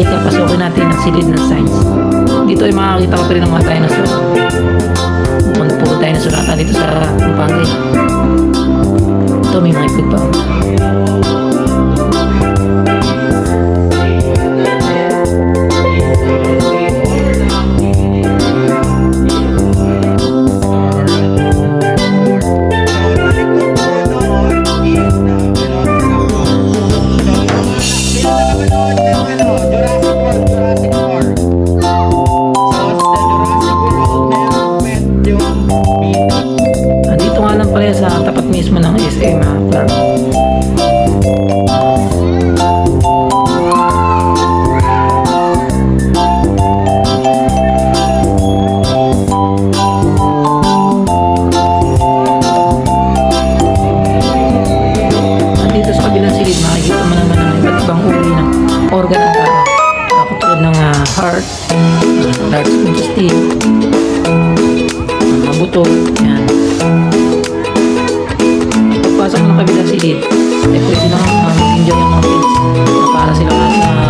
Halika, pasukin natin ang silid ng science. Dito ay makakita ko pa rin ang mga dinosaur. Puro dinosaur ata dito sa Pampanga. Ito may mga itlog pa. Andito nga lang pala sa tapat mismo ng SM Park. Andito sa kabilang silid makikita mo naman ang iba't ibang uri ng organ ng tao. Katulad ng heart, large intestine, mga buto, yan. Pagpasok ng kabilang silid, ay pwede lang mag-enjoy ng mga kids na para sila sa